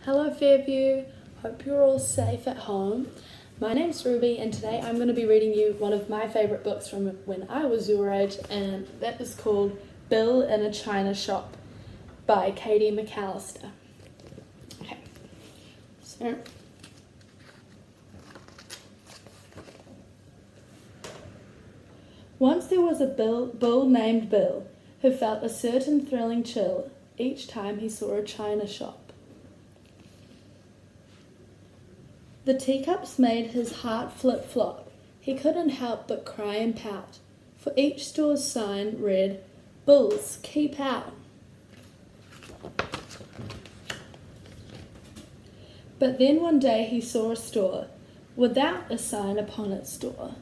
Hello Fairview, hope you're all safe at home. My name's Ruby and today I'm going to be reading you one of my favourite books from when I was your age, and that is called Bill in a China Shop by Katie McAllister. Okay, so once there was a bull named Bill who felt a certain thrilling chill each time he saw a china shop. The teacups made his heart flip-flop. He couldn't help but cry and pout, for each store's sign read, "Bulls, keep out." But then one day he saw a store without a sign upon its door.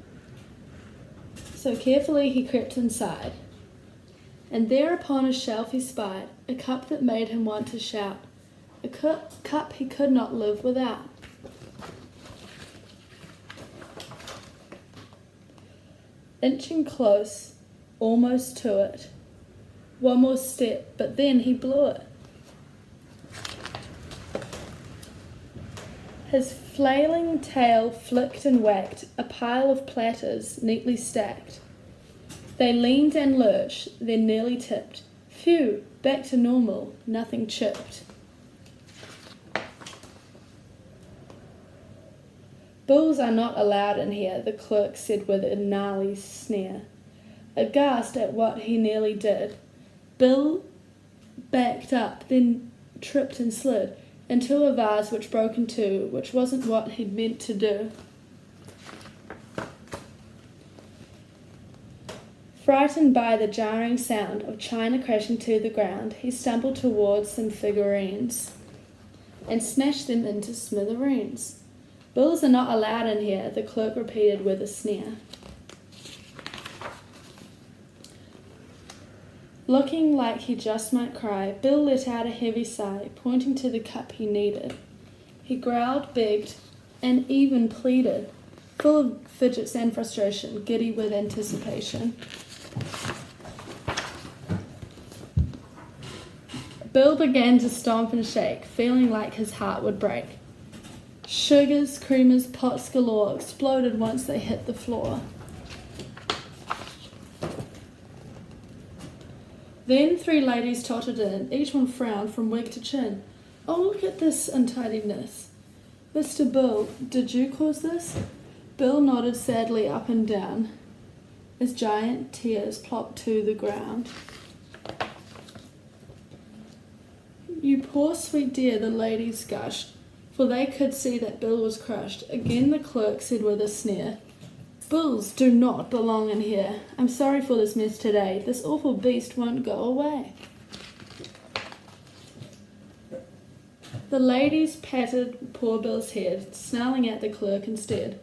So carefully he crept inside, and there upon a shelf he spied a cup that made him want to shout, a cup he could not live without. Inching close, almost to it. One more step, but then he blew it. His flailing tail flicked and whacked a pile of platters neatly stacked. They leaned and lurched, then nearly tipped. Phew, back to normal, nothing chipped. "Bulls are not allowed in here," the clerk said with a gnarly sneer. Aghast at what he nearly did, Bill backed up, then tripped and slid into a vase which broke in two, which wasn't what he'd meant to do. Frightened by the jarring sound of china crashing to the ground, he stumbled towards some figurines and smashed them into smithereens. "Bulls are not allowed in here," the clerk repeated with a sneer. Looking like he just might cry, Bill let out a heavy sigh, pointing to the cup he needed. He growled, begged, and even pleaded, full of fidgets and frustration, giddy with anticipation. Bill began to stomp and shake, feeling like his heart would break. Sugars, creamers, pots galore exploded once they hit the floor. Then 3 ladies tottered in, each one frowned from wig to chin. "Oh, look at this untidiness. Mr. Bill, did you cause this?" Bill nodded sadly up and down as giant tears plopped to the ground. "You poor sweet dear," the ladies gushed, for they could see that Bill was crushed. Again the clerk said with a sneer, "Bulls do not belong in here. I'm sorry for this mess today. This awful beast won't go away." The ladies patted poor Bill's head, snarling at the clerk instead.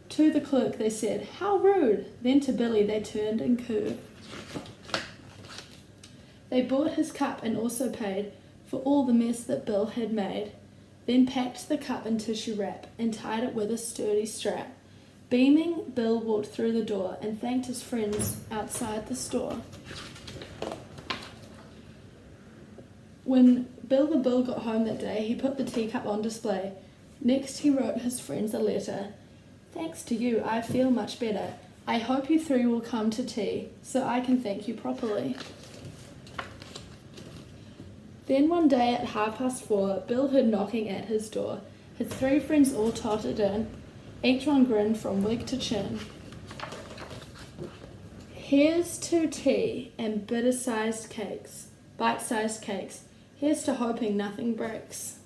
To the clerk they said, "How rude!" Then to Billy they turned and cooed. They bought his cup and also paid for all the mess that Bill had made. Then packed the cup in tissue wrap and tied it with a sturdy strap. Beaming, Bill walked through the door and thanked his friends outside the store. When Bill the Bull got home that day, he put the teacup on display. Next he wrote his friends a letter. "Thanks to you, I feel much better. I hope you 3 will come to tea, so I can thank you properly." Then one day at 4:30, Bill heard knocking at his door. His 3 friends all tottered in. Each one grinned from wig to chin. "Here's to tea and bite-sized cakes. Here's to hoping nothing breaks."